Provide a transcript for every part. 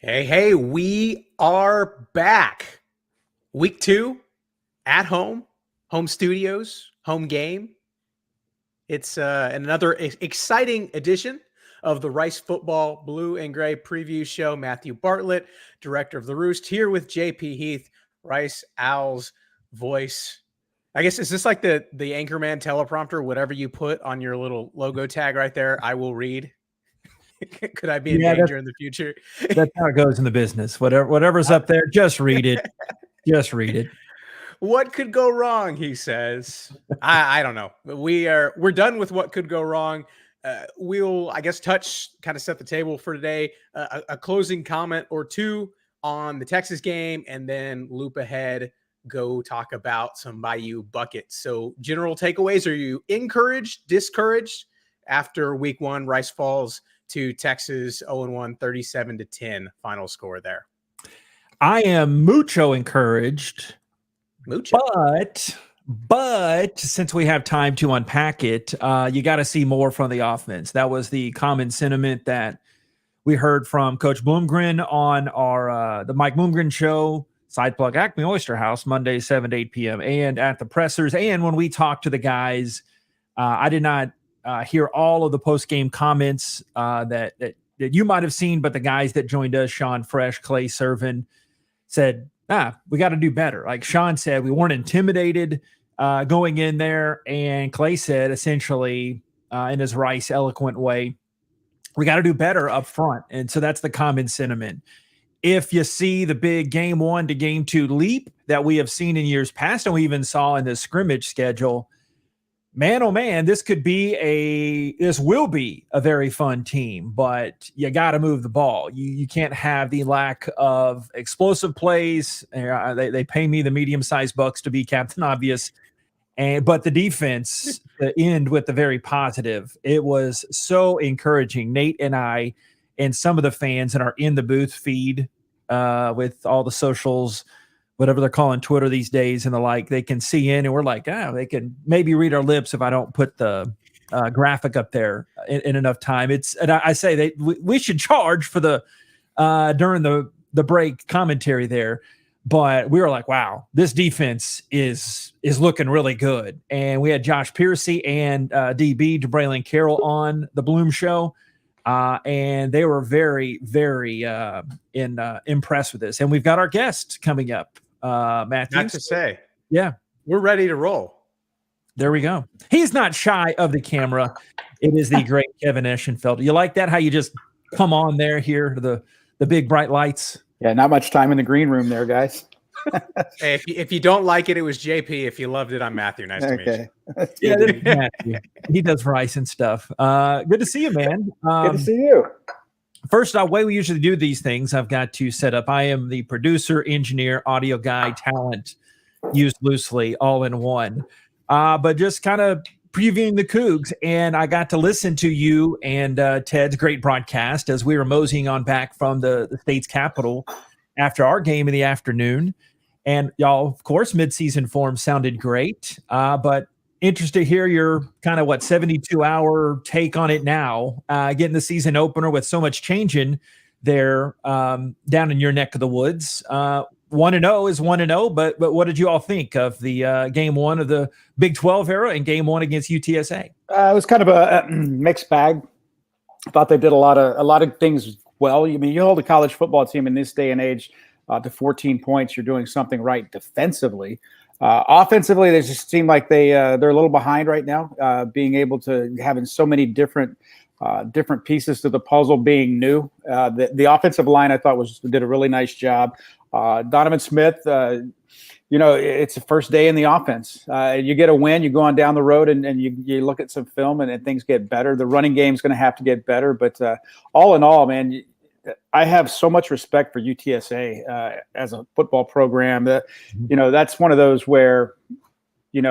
Hey, we are back. Week 2 at home studios, home game. It's another exciting edition of the Rice Football Blue and Gray preview show. Matthew Bartlett, director of the Roost, here with JP Heath, Rice Owl's voice. I guess, is this like the Anchorman teleprompter? Whatever you put on your little logo tag right there, I will read. Could I be in danger in the future? That's how it goes in the business. Whatever's up there, just read it. Just read it. What could go wrong, he says. I don't know. We're done with what could go wrong. We'll, I guess, kind of set the table for today. A closing comment or two on the Texas game, and then loop ahead, go talk about some Bayou buckets. So general takeaways, are you encouraged, discouraged after week 1? Rice falls to Texas 0-1, 37-10 final score there. I am mucho encouraged. But since we have time to unpack it, you got to see more from the offense. That was the common sentiment that we heard from Coach Bloomgren on our the Mike Bloomgren show, Side Plug Acme Oyster House, Monday, 7 to 8 p.m., and at the pressers. And when we talked to the guys, I did not hear all of the post-game comments that you might have seen, but the guys that joined us, Sean Fresh, Clay Servin, said, we got to do better. Like Sean said, we weren't intimidated going in there, and Clay said, essentially, in his Rice eloquent way, we got to do better up front. And so that's the common sentiment. If you see the big game 1 to game 2 leap that we have seen in years past, and we even saw in the scrimmage schedule, man, oh man, this will be a very fun team, but you got to move the ball. You can't have the lack of explosive plays. They pay me the medium-sized bucks to be Captain Obvious. But the defense to end with the very positive. It was so encouraging. Nate and I and some of the fans that are in the booth feed with all the socials, whatever they're calling Twitter these days and the like, they can see in, and we're like, they can maybe read our lips if I don't put the graphic up there in enough time. And I say we should charge for the during the break commentary there, but we were like, wow, this defense is looking really good. And we had Josh Piercy and DB DeBraylin Carroll on the Bloom show. And they were very, very impressed with this. And we've got our guest coming up, Matthew. Not to say. Yeah. We're ready to roll. There we go. He's not shy of the camera. It is the great Kevin Eschenfeld. You like that? How you just come on there here to the big bright lights? Yeah, not much time in the green room there, guys. Hey, if you don't like it, it was JP. If you loved it, I'm Matthew. Nice to meet you. Yeah, this is Matthew. He does Rice and stuff. Good to see you, man. Good to see you. First, the way we usually do these things, I've got to set up. I am the producer, engineer, audio guy, talent, used loosely, all in one. But just kind of previewing the Cougs, and I got to listen to you and Ted's great broadcast as we were moseying on back from the state's capital after our game in the afternoon. And y'all, of course, midseason form sounded great, but interested to hear your kind of 72-hour take on it now, getting the season opener with so much changing there down in your neck of the woods. 1-0 is 1-0, but what did you all think of the game 1 of the Big 12 era and game 1 against UTSA? It was kind of a mixed bag. I thought they did a lot of things well. I mean, you hold a college football team in this day and age to 14 points, you're doing something right defensively. Offensively, they just seem like they're a little behind right now, being able to having so many different different pieces to the puzzle being new. The offensive line, I thought, did a really nice job. Donovan Smith, it's the first day in the offense. You get a win, you go on down the road, and you look at some film, and things get better. The running game is going to have to get better. But all in all, man, I have so much respect for UTSA as a football program. That that's one of those where you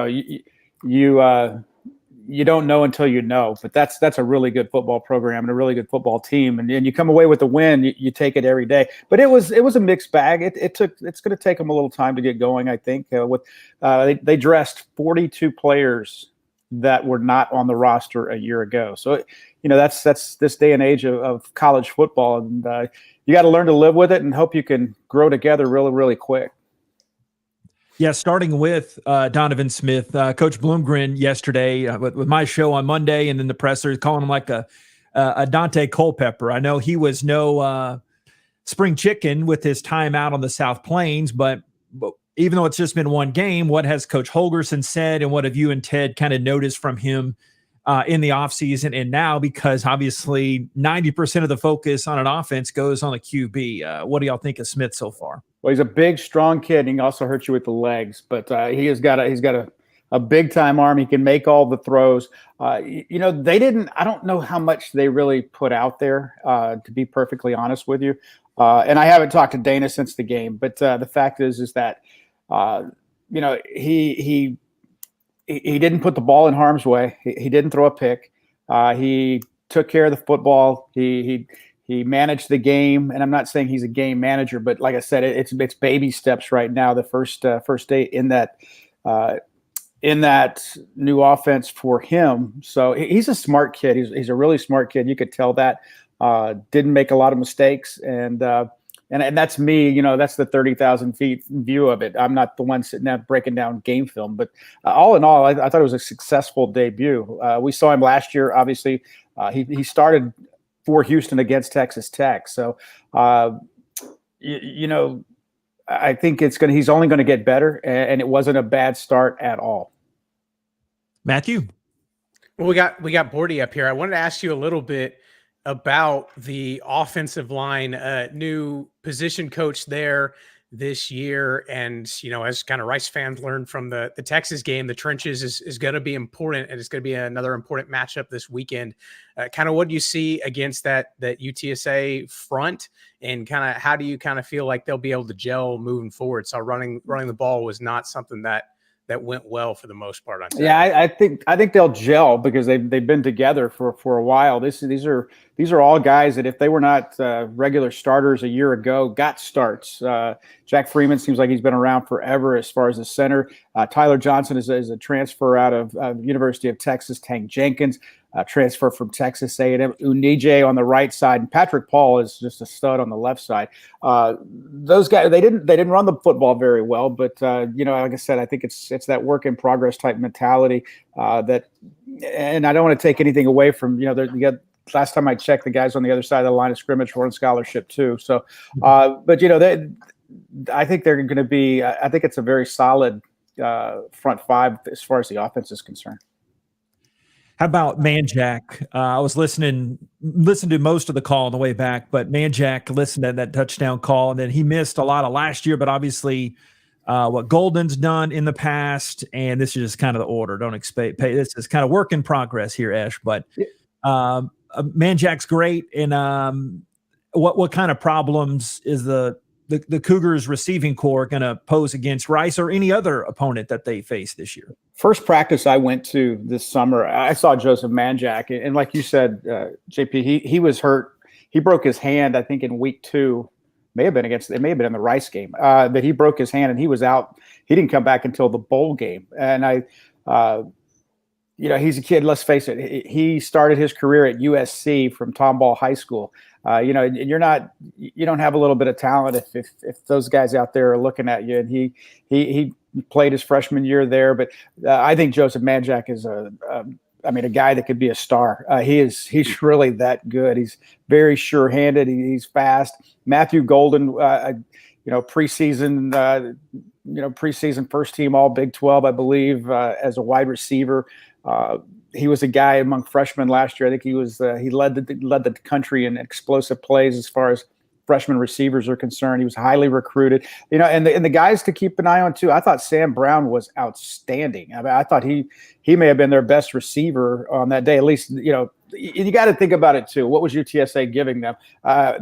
don't know until you know. But that's a really good football program and a really good football team. And you come away with the win, you take it every day. But it was a mixed bag. It's going to take them a little time to get going, I think. They dressed 42 players that were not on the roster a year ago. So that's this day and age of college football, and you got to learn to live with it and hope you can grow together really, really quick. Yeah, starting with Donovan Smith, Coach Bloomgren yesterday with my show on Monday, and then the presser calling him like a Dante Culpepper. I know he was no spring chicken with his time out on the South Plains, but even though it's just been one game, what has Coach Holgerson said, and what have you and Ted kind of noticed from him in the offseason and now? Because obviously 90% of the focus on an offense goes on the QB. What do y'all think of Smith so far? Well, he's a big, strong kid, and he can also hurt you with the legs. But he's got a big-time arm. He can make all the throws. They didn't – I don't know how much they really put out there, to be perfectly honest with you. And I haven't talked to Dana since the game. But the fact is that he didn't put the ball in harm's way. He didn't throw a pick. He took care of the football. He managed the game, and I'm not saying he's a game manager, but like I said, it's baby steps right now. The first day in that new offense for him. So he's a smart kid. He's a really smart kid. You could tell that. Didn't make a lot of mistakes, and that's me. That's the 30,000 feet view of it. I'm not the one sitting there breaking down game film, but all in all, I thought it was a successful debut. We saw him last year. Obviously, he started for Houston against Texas Tech. So, I think he's only going to get better, and it wasn't a bad start at all. Matthew? Well, we got Bordy up here. I wanted to ask you a little bit about the offensive line, new position coach there this year. And, as kind of Rice fans learned from the Texas game, the trenches is going to be important, and it's going to be another important matchup this weekend. Kind of what do you see against that UTSA front, and kind of how do you kind of feel like they'll be able to gel moving forward? So running the ball was not something that went well for the most part on Saturday. Yeah, I think they'll gel because they've been together for a while. These are all guys that if they were not regular starters a year ago, got starts. Jack Freeman seems like he's been around forever as far as the center. Tyler Johnson is a transfer out of University of Texas. Tank Jenkins, transfer from Texas A&M. Unije on the right side, and Patrick Paul is just a stud on the left side. Those guys, they didn't run the football very well, but like I said, I think it's that work in progress type mentality that, and I don't want to take anything away from last time I checked, the guys on the other side of the line of scrimmage were on scholarship too. So, but I think they're going to be. I think it's a very solid front five as far as the offense is concerned. How about Manjack? I was listening to most of the call on the way back, but Manjack listened to that touchdown call, and then he missed a lot of last year. But obviously, what Golden's done in the past, and this is just kind of the order. Don't expect this is kind of work in progress here, Esh. But Manjack's great, and what kind of problems is the Cougars receiving corps going to pose against Rice or any other opponent that they face this year? First practice I went to this summer, I saw Joseph Manjack, and like you said, JP, he was hurt. He broke his hand, I think, in week 2. It may have been in the Rice game, that he broke his hand and he was out. He didn't come back until the bowl game. And he's a kid. Let's face it. He started his career at USC from Tomball High School. You don't have a little bit of talent if those guys out there are looking at you. And he played his freshman year there, but I think Joseph Manjack is a guy that could be a star. He's really that good. He's very sure-handed. He's fast. Matthew Golden, preseason first team All Big 12, I believe, as a wide receiver. he was a guy among freshmen last year. I think he led the country in explosive plays as far as freshman receivers are concerned. He was highly recruited, and the guys to keep an eye on too. I thought Sam Brown was outstanding. I mean, I thought he may have been their best receiver on that day. At least, you got to think about it too. What was UTSA giving them?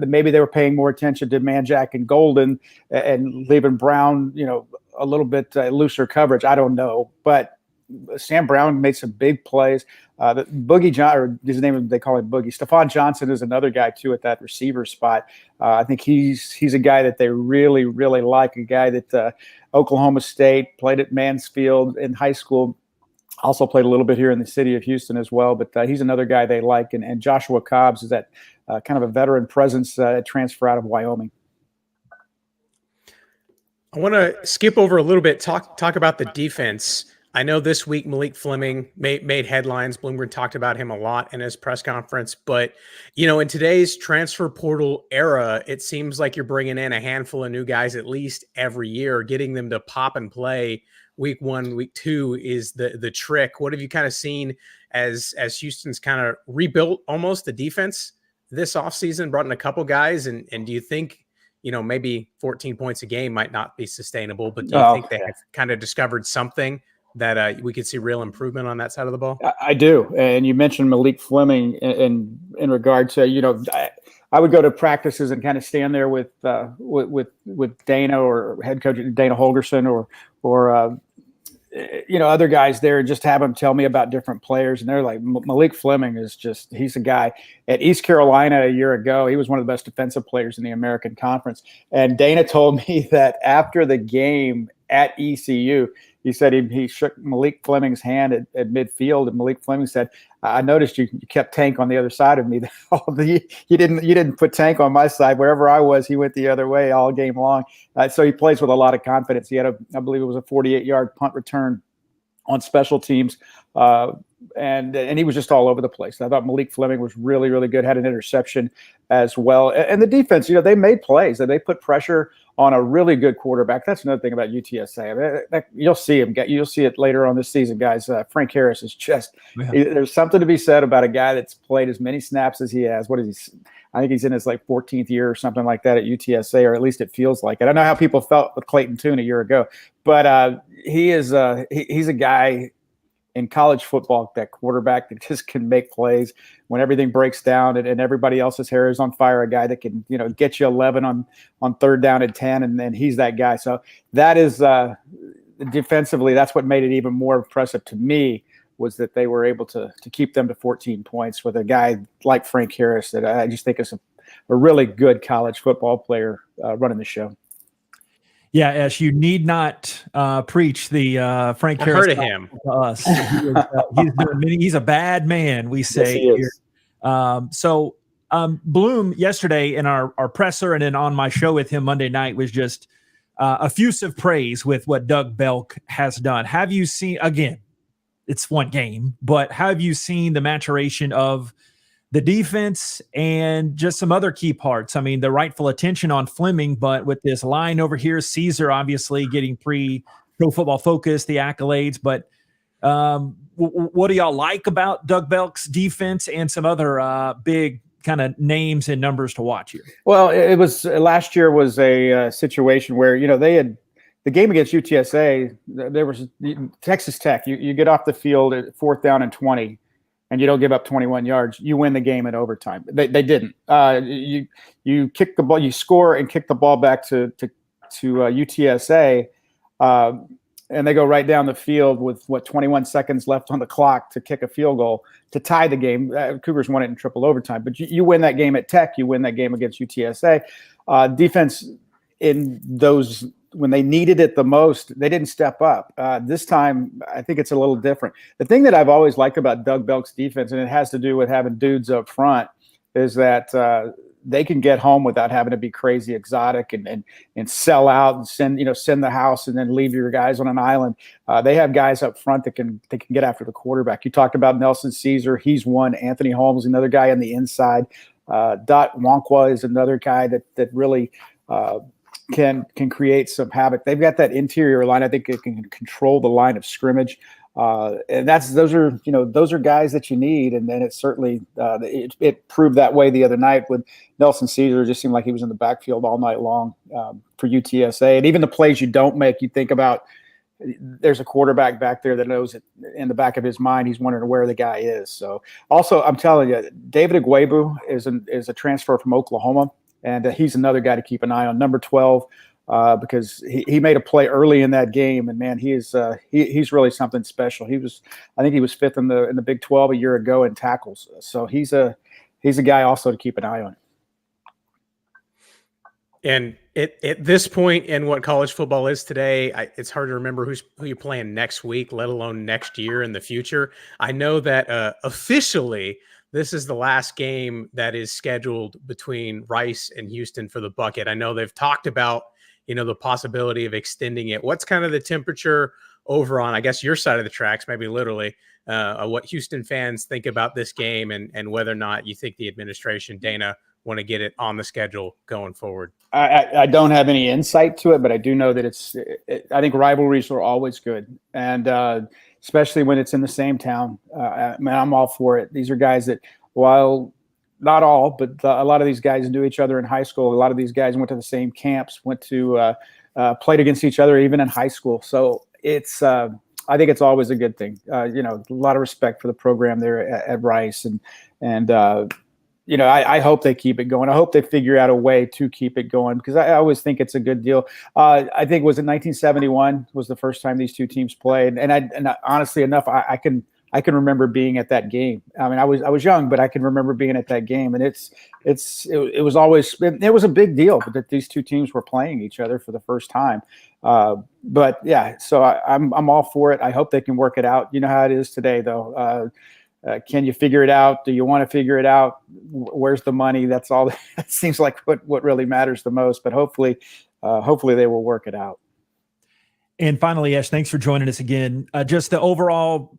Maybe they were paying more attention to Manjack and Golden and leaving Brown, a little bit looser coverage. I don't know, but Sam Brown made some big plays. Boogie John, or his name, they call him Boogie. Stephon Johnson is another guy too at that receiver spot. I think he's a guy that they really, really like. A guy that Oklahoma State played at Mansfield in high school. Also played a little bit here in the city of Houston as well. But he's another guy they like. And Joshua Cobbs is that kind of a veteran presence transfer out of Wyoming. I want to skip over a little bit, talk about the defense. I know this week Malik Fleming made headlines. Bloomgren talked about him a lot in his press conference. But, in today's transfer portal era, it seems like you're bringing in a handful of new guys at least every year. Getting them to pop and play week 1, week 2 is the trick. What have you kind of seen as Houston's kind of rebuilt almost the defense this offseason, brought in a couple guys? And do you think, maybe 14 points a game might not be sustainable, but do you think they have kind of discovered something that we could see real improvement on that side of the ball? I do. And you mentioned Malik Fleming in regard to, I would go to practices and kind of stand there with Dana or head coach Dana Holgerson or other guys there and just have them tell me about different players. And they're like, Malik Fleming he's a guy at East Carolina a year ago. He was one of the best defensive players in the American Conference. And Dana told me that after the game at ECU, he said he shook Malik Fleming's hand at midfield, and Malik Fleming said, "I noticed you kept Tank on the other side of me. You didn't put Tank on my side. Wherever I was, he went the other way all game long." So he plays with a lot of confidence. He had I believe it was a 48-yard punt return on special teams, and he was just all over the place. I thought Malik Fleming was really, really good. Had an interception as well, and the defense, they made plays and they put pressure on a really good quarterback. That's another thing about UTSA. I mean, you'll see him. You'll see it later on this season, guys. Frank Harris is there's something to be said about a guy that's played as many snaps as he has. What is he? I think he's in his 14th year or something like that at UTSA, or at least it feels like it. I don't know how people felt with Clayton Tune a year ago, but he's a guy in college football, that quarterback that just can make plays when everything breaks down and everybody else's hair is on fire. A guy that can, get you 11 on third down and 10, and then he's that guy. So that is defensively, that's what made it even more impressive to me, was that they were able to keep them to 14 points with a guy like Frank Harris that I just think is a really good college football player running the show. Yeah, Ash, you need not preach the Frank Harris. I've heard of him. To us. He's a bad man, we say here. Bloom yesterday in our presser and then on my show with him Monday night was just effusive praise with what Doug Belk has done. Have you seen, again, it's one game, but have you seen the maturation of the defense and just some other key parts? I mean, the rightful attention on Fleming, but with this line over here, Caesar obviously getting Pro Football Focus, the accolades. But what do y'all like about Doug Belk's defense and some other big kind of names and numbers to watch here? Well, it was last year was a situation where, they had the game against UTSA. There was Texas Tech. You get off the field at 4th down and 20. And you don't give up 21 yards, you win the game in overtime. They didn't. You kick the ball, you score and kick the ball back to UTSA, and they go right down the field with 21 seconds left on the clock to kick a field goal to tie the game. Cougars won it in triple overtime, but you win that game at Tech. You win that game against UTSA. Defense in those, when they needed it the most, they didn't step up. This time, I think it's a little different. The thing that I've always liked about Doug Belk's defense, and it has to do with having dudes up front, is that they can get home without having to be crazy exotic and sell out and send the house and then leave your guys on an island. They have guys up front that can get after the quarterback. You talked about Nelson Caesar. He's one. Anthony Holmes, another guy on the inside. Dot Wankwa is another guy that really can create some havoc. They've got that interior line. I think it can control the line of scrimmage And those are guys that you need. And then it certainly it proved that way the other night with Nelson Caesar. It just seemed like he was in the backfield all night long for UTSA. And even the plays you don't make, you think about. There's a quarterback back there that knows it in the back of his mind. He's wondering where the guy is. So also, I'm telling you, David Agwebu is a transfer from Oklahoma, and he's another guy to keep an eye on. Number 12, because he made a play early in that game, and man, he's really something special. I think he was 5th in the Big 12 a year ago in tackles. So he's a guy also to keep an eye on. And at this point in what college football is today, it's hard to remember who you're playing next week, let alone next year in the future. I know that officially this is the last game that is scheduled between Rice and Houston for the bucket. I know they've talked about, the possibility of extending it. What's kind of the temperature over on, I guess, your side of the tracks, maybe literally, what Houston fans think about this game and whether or not you think the administration, Dana, want to get it on the schedule going forward? I don't have any insight to it, but I do know that I think rivalries are always good. And especially when it's in the same town. I'm all for it. These are guys that, while not all, but a lot of these guys knew each other in high school. A lot of these guys went to the same camps, played against each other, even in high school. So I think it's always a good thing. A lot of respect for the program there at Rice, and I hope they keep it going. I hope they figure out a way to keep it going, because I always think it's a good deal. I think was it 1971 was the first time these two teams played, and honestly enough, I can remember being at that game. I mean, I was young, but I can remember being at that game, and it was a big deal that these two teams were playing each other for the first time. But yeah, so I'm all for it. I hope they can work it out. You know how it is today, though. Can you figure it out? Do you want to figure it out? Where's the money? That's all. That seems like what really matters the most. But hopefully they will work it out. And finally, Ash, thanks for joining us again. Just the overall,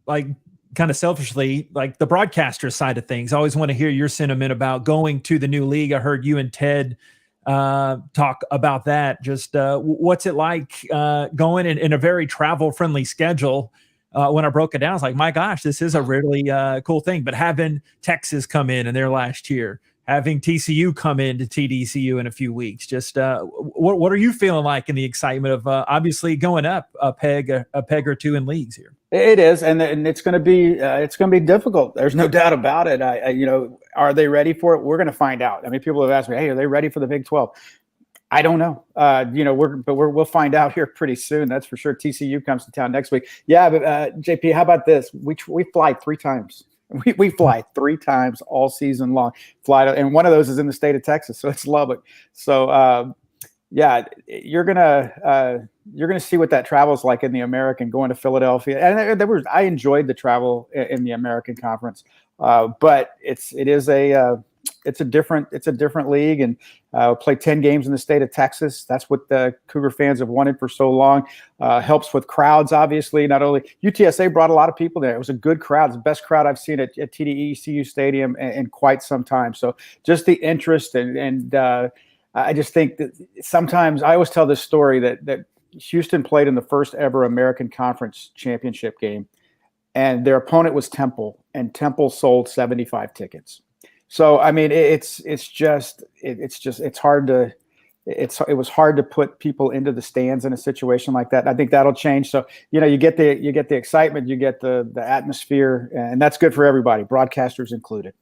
kind of selfishly, the broadcaster side of things. I always want to hear your sentiment about going to the new league. I heard you and Ted talk about that. Just what's it like going in a very travel-friendly schedule? When I broke it down, I was like, my gosh, this is a really cool thing. But having Texas come in their last year, having TCU come in to TDCU in a few weeks, just what are you feeling like in the excitement of obviously going up a peg or two in leagues here? It is, and it's going to be difficult. There's no doubt about it. Are they ready for it? We're going to find out. I mean, people have asked me, hey, are they ready for the Big 12? I don't know. We'll find out here pretty soon. That's for sure. TCU comes to town next week. Yeah, but JP, how about this? We fly 3 times. We fly 3 times all season long. And one of those is in the state of Texas, so it's Lubbock. So yeah, you're gonna see what that travel's like in the American, going to Philadelphia. And I enjoyed the travel in the American Conference, but it's a different league, and play 10 games in the state of Texas. That's what the Cougar fans have wanted for so long. Helps with crowds, obviously. Not only UTSA brought a lot of people there. It was a good crowd. It's the best crowd I've seen at TDECU Stadium in quite some time. So just the interest and I just think that sometimes I always tell this story that Houston played in the first ever American Conference championship game, and their opponent was Temple, and Temple sold 75 tickets. So I mean, it was hard to put people into the stands in a situation like that. And I think that'll change. So you get the excitement, you get the atmosphere, and that's good for everybody, broadcasters included.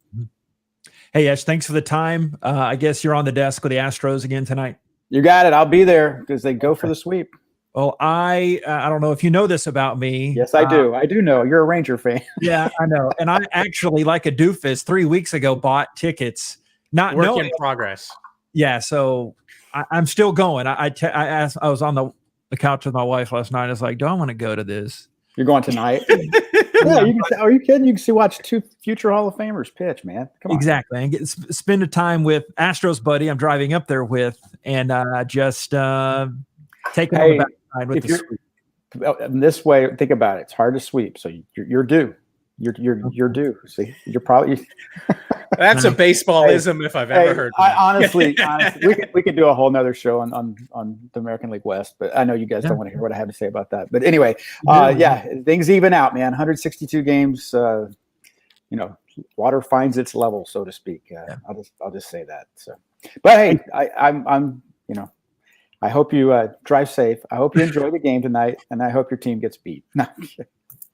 Hey, Ash, thanks for the time. I guess you're on the desk with the Astros again tonight. You got it. I'll be there because they go for the sweep. Well, I don't know if you know this about me. Yes, I do. I do know. You're a Ranger fan. Yeah, I know. And I actually, like a doofus, 3 weeks ago bought tickets. Not Work knowing. in progress. Yeah, so I'm still going. I was on the couch with my wife last night. I was like, do I want to go to this? You're going tonight? Yeah, are you kidding? You can watch 2 future Hall of Famers pitch, man. Come on. Exactly. And spend a time with Astros buddy I'm driving up there with, and just take it on the backside with the sweep. This way, think about it. It's hard to sweep, so you're due. You're due. See, you're probably. That's a baseballism if I've ever heard one. Honestly, we could do a whole nother show on the American League West, but I know you guys don't want to hear what I have to say about that. But anyway, things even out, man. 162 games. Water finds its level, so to speak. I'll just say that. So, but hey, I'm I hope you drive safe. I hope you enjoy the game tonight, and I hope your team gets beat. No,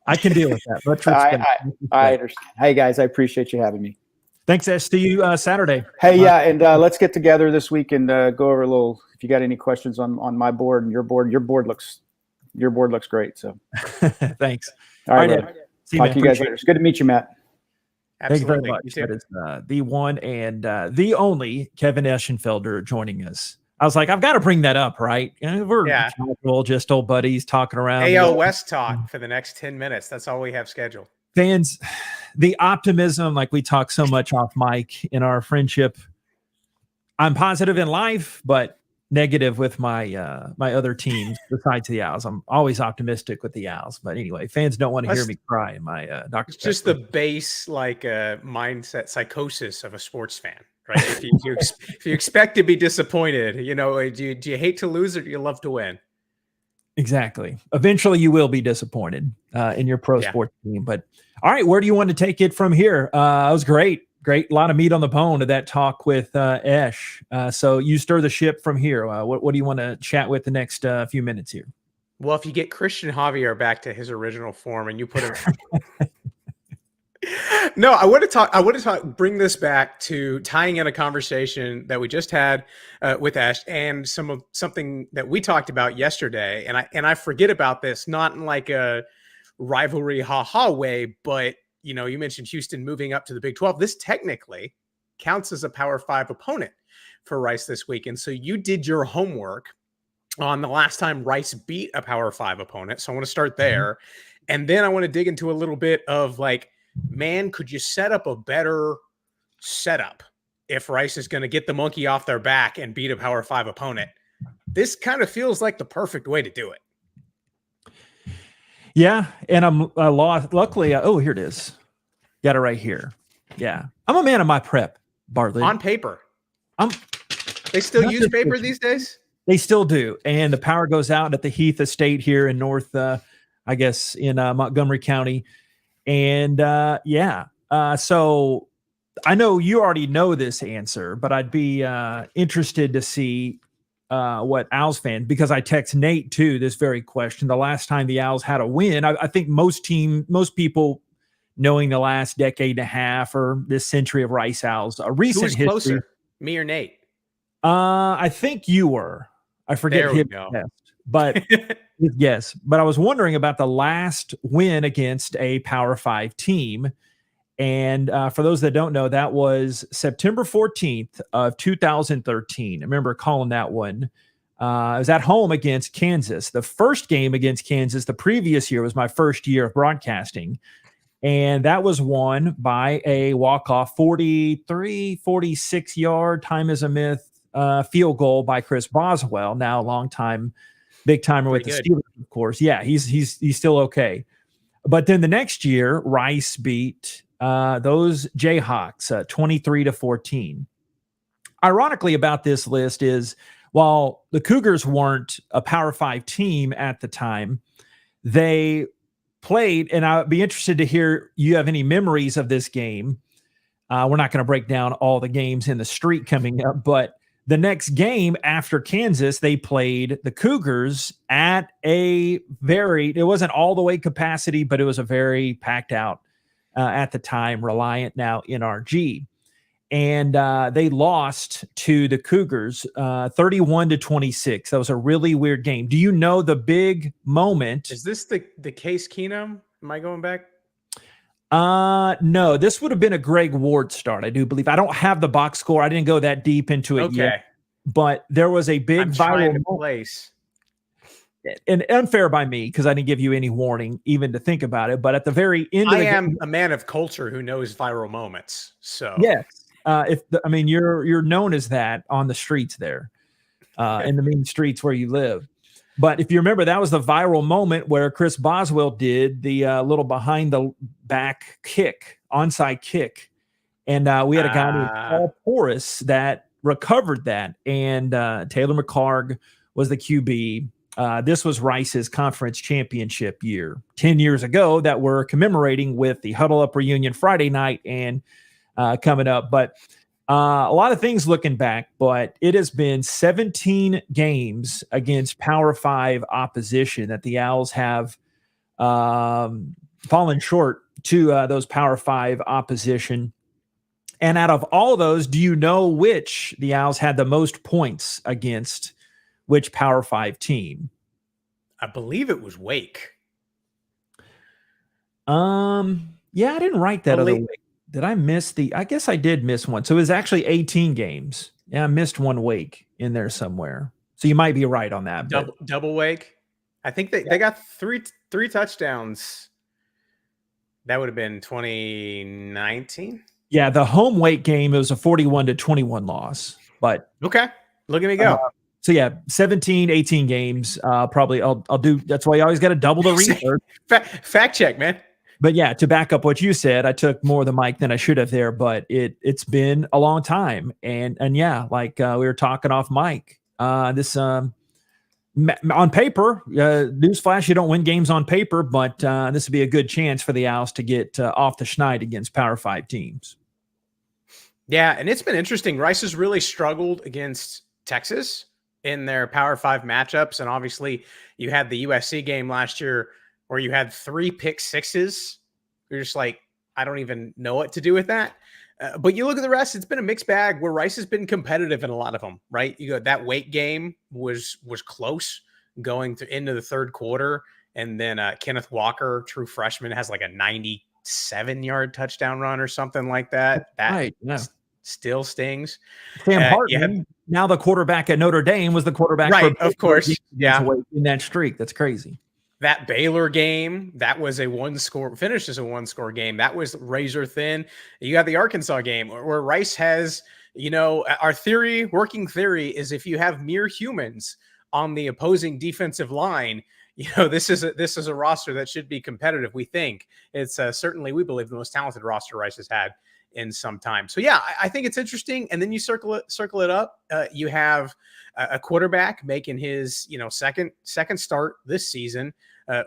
I can deal with that. Much respect. I understand. Hey guys, I appreciate you having me. Thanks, Ash. See you Saturday. Hey, and let's get together this week and go over a little. If you got any questions on my board and your board looks great. So, thanks. All right, talk to you guys later. It's good to meet you, Matt. Absolutely. Thank you very much. That is the one and the only Kevin Eschenfelder joining us. I was like, I've got to bring that up, right? We're casual, just old buddies talking around. AL West talk for the next 10 minutes. That's all we have scheduled. Fans, the optimism, like we talk so much off mic in our friendship. I'm positive in life, but negative with my my other teams besides the Owls. I'm always optimistic with the Owls. But anyway, fans don't want to hear me cry in my Dr. It's just the base mindset psychosis of a sports fan. Right. If you expect to be disappointed, do you hate to lose or do you love to win? Exactly. Eventually you will be disappointed in your pro sports team. But all right, where do you want to take it from here? It was great. A lot of meat on the bone of that talk with Esh. So you stir the ship from here. What do you want to chat with the next few minutes here? Well, if you get Christian Javier back to his original form and you put him No, I want to bring this back to tying in a conversation that we just had with Ash and something that we talked about yesterday. And I forget about this, not in like a rivalry ha-ha way, but you mentioned Houston moving up to the Big 12. This technically counts as a Power 5 opponent for Rice this week. And so you did your homework on the last time Rice beat a Power 5 opponent. So I want to start there. And then I want to dig into a little bit of man, could you set up a better setup if Rice is going to get the monkey off their back and beat a Power 5 opponent? This kind of feels like the perfect way to do it. Yeah, and I'm lost. Luckily, here it is. Got it right here. Yeah, I'm a man of my prep, Bartlett. On paper. They still use paper these days? They still do, and the power goes out at the Heath estate here in North, in Montgomery County. And so I know you already know this answer, but I'd be interested to see what Owls fan, because I text Nate too this very question. The last time the Owls had a win, I think most people knowing the last decade and a half or this century of Rice Owls, a recent history. Closer, me or Nate? I think you were. I forget his test, but yes. But I was wondering about the last win against a Power 5 team. And for those that don't know, that was September 14th of 2013. I remember calling that one. It was at home against Kansas. The first game against Kansas the previous year was my first year of broadcasting. And that was won by a walk-off 43, 46-yard, time is a myth, field goal by Chris Boswell, now a long-time big-timer with the Steelers, of course. Yeah, he's still okay. But then the next year, Rice beat those Jayhawks 23-14. Ironically about this list is, while the Cougars weren't a Power 5 team at the time, they played, and I'd be interested to hear you have any memories of this game. We're not going to break down all the games in the streak coming up, but the next game after Kansas, they played the Cougars at it wasn't all the way capacity, but it was a very packed out at the time, Reliant, now NRG. And they lost to the Cougars 31-26. That was a really weird game. Do you know the big moment? Is this the Case Keenum? Am I going back? No, this would have been a Greg Ward start, I do believe. I don't have the box score. I didn't go that deep into it yet. But there was a big viral place. And unfair by me, because I didn't give you any warning even to think about it. But at the very end of the game, I am a man of culture who knows viral moments. So yes. You're known as that on the streets there, in the main streets where you live. But if you remember, that was the viral moment where Chris Boswell did the little behind the back kick, onside kick. And we had a guy named Paul Porras that recovered that. And Taylor McClarg was the QB. This was Rice's conference championship year 10 years ago that we're commemorating with the Huddle Up reunion Friday night and coming up. But a lot of things looking back, but it has been 17 games against Power 5 opposition that the Owls have fallen short to those Power 5 opposition. And out of all those, do you know which the Owls had the most points against which Power 5 team? I believe it was Wake. Yeah, I didn't write that other Wake. Did I miss I guess I did miss one. So it was actually 18 games. Yeah, I missed one Wake in there somewhere. So you might be right on that. Double Wake. I think they got three touchdowns. That would have been 2019. Yeah, the home Wake game, it was a 41-21 loss. But okay, look at me go. So yeah, 17, 18 games. Probably I'll do. That's why you always got to double the research. Fact check, man. But yeah, to back up what you said, I took more of the mic than I should have there, but it's been a long time. And yeah, like we were talking off mic, this on paper, newsflash, you don't win games on paper, but this would be a good chance for the Owls to get off the schneid against Power 5 teams. Yeah, and it's been interesting. Rice has really struggled against Texas in their Power 5 matchups. And obviously you had the USC game last year where you had 3 pick sixes. You're just like, I don't even know what to do with that. But you look at the rest, it's been a mixed bag where Rice has been competitive in a lot of them, right? You go, that Wake game was close going into the third quarter. And then Kenneth Walker, true freshman, has like a 97-yard touchdown run or something like that. That right, yeah. Still stings. Sam Hartman, now the quarterback at Notre Dame, was the quarterback. Right, of course. Yeah. In that streak. That's crazy. That Baylor game, that was a finished as a one-score game. That was razor thin. You got the Arkansas game where Rice has, our working theory is if you have mere humans on the opposing defensive line, this is a roster that should be competitive. We think it's certainly, we believe, the most talented roster Rice has had in some time. So yeah, I think it's interesting. And then you circle it up. You have a quarterback making his, second start this season,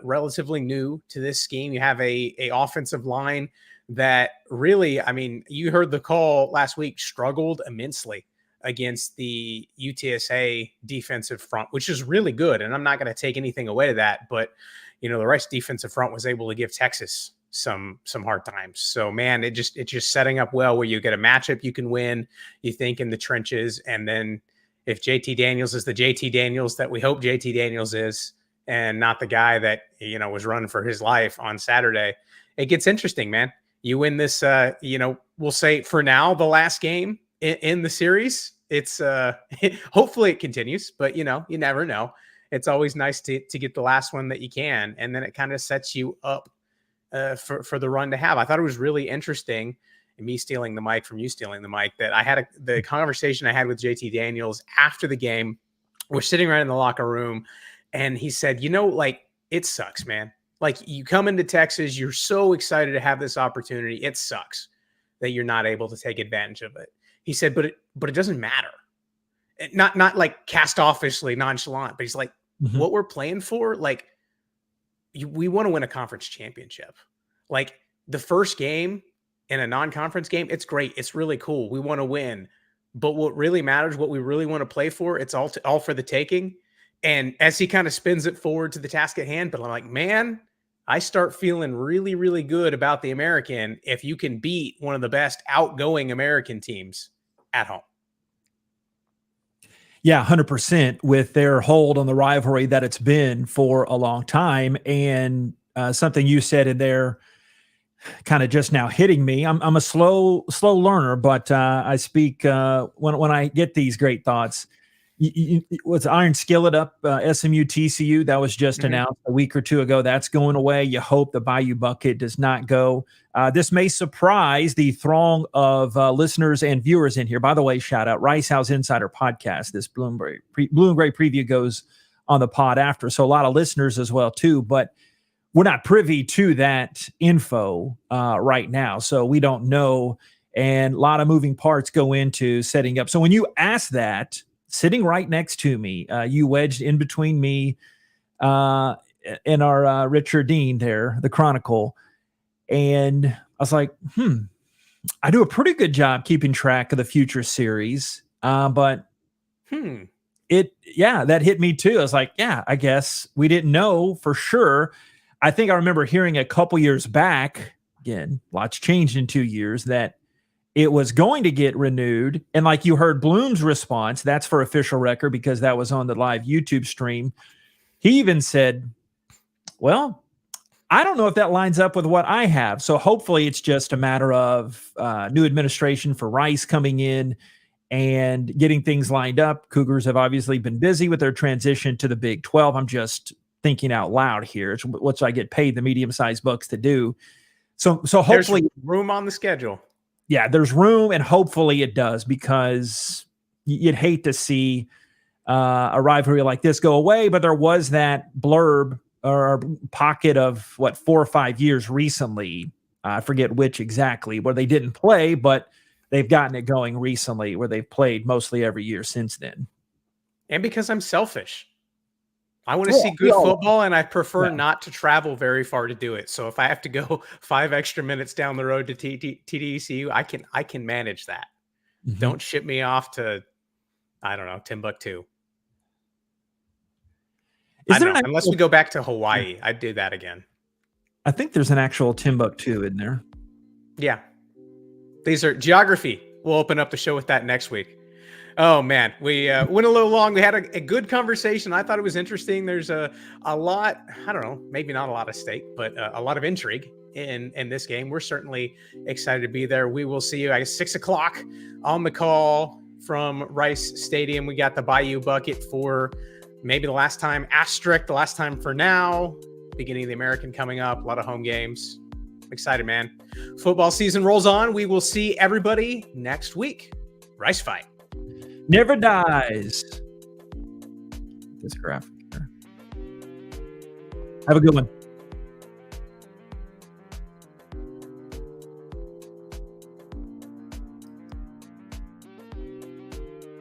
relatively new to this scheme. You have a offensive line that really, I mean, you heard the call last week, struggled immensely against the UTSA defensive front, which is really good. And I'm not going to take anything away to that, but the Rice defensive front was able to give Texas some hard times. So man, it's just setting up well where you get a matchup you can win, you think, in the trenches. And then if JT Daniels is the JT Daniels that we hope JT Daniels is, and not the guy that, was running for his life on Saturday, it gets interesting, man. You win this, we'll say for now, the last game in the series. It's hopefully it continues, but you never know. It's always nice to get the last one that you can. And then it kind of sets you up for the run to have. I thought it was really interesting, and me stealing the mic from you stealing the mic, that I had the conversation I had with JT Daniels after the game. We're sitting right in the locker room, and he said, it sucks, man. Like, you come into Texas, you're so excited to have this opportunity. It sucks that you're not able to take advantage of it. He said, but it doesn't matter. Not like cast offishly nonchalant, but he's like, what we're playing for, like, we want to win a conference championship. Like, the first game in a non-conference game, it's great. It's really cool. We want to win. But what really matters, what we really want to play for, it's all for the taking. And as he kind of spins it forward to the task at hand, but I'm like, man, I start feeling really, really good about the American if you can beat one of the best outgoing American teams at home. Yeah, 100% with their hold on the rivalry that it's been for a long time. And something you said in there kind of just now hitting me. I'm a slow learner, but I speak when I get these great thoughts. What's Iron Skillet up SMU TCU? That was just announced a week or two ago. That's going away. You hope the Bayou Bucket does not go. This may surprise the throng of listeners and viewers in here. By the way, shout out Rice House Insider Podcast. This Blue and Gray preview goes on the pod after. So a lot of listeners as well too, but we're not privy to that info right now. So we don't know. And a lot of moving parts go into setting up. So when you ask that, sitting right next to me, you wedged in between me and our Richard Dean there, the Chronicle. And I was like, I do a pretty good job keeping track of the future series. But that hit me too. I was like, yeah, I guess we didn't know for sure. I think I remember hearing a couple years back, again, lots changed in 2 years, that it was going to get renewed. And like you heard Bloom's response, that's for official record because that was on the live YouTube stream. He even said, well, I don't know if that lines up with what I have. So hopefully it's just a matter of new administration for Rice coming in and getting things lined up. Cougars have obviously been busy with their transition to the Big 12. I'm just thinking out loud here. It's what I get paid the medium-sized bucks to do. So hopefully there's room on the schedule. Yeah, there's room, and hopefully it does, because you'd hate to see a rivalry like this go away. But there was that blurb or pocket of 4 or 5 years recently. I forget which exactly, where they didn't play, but they've gotten it going recently where they've played mostly every year since then. And because I'm selfish. I want to see good football, and I prefer not to travel very far to do it. So if I have to go 5 extra minutes down the road to TDECU, I can manage that. Mm-hmm. Don't ship me off to, I don't know, Timbuktu. Unless we go back to Hawaii, I'd do that again. I think there's an actual Timbuktu in there. Yeah. These are geography. We'll open up the show with that next week. Oh, man, we went a little long. We had a good conversation. I thought it was interesting. There's a lot, I don't know, maybe not a lot of stake, but a lot of intrigue in this game. We're certainly excited to be there. We will see you at 6 o'clock on the call from Rice Stadium. We got the Bayou Bucket for maybe the last time, asterisk, the last time for now, beginning of the American coming up, a lot of home games. Excited, man. Football season rolls on. We will see everybody next week. Rice Fight never dies. This graphic here. Have a good one.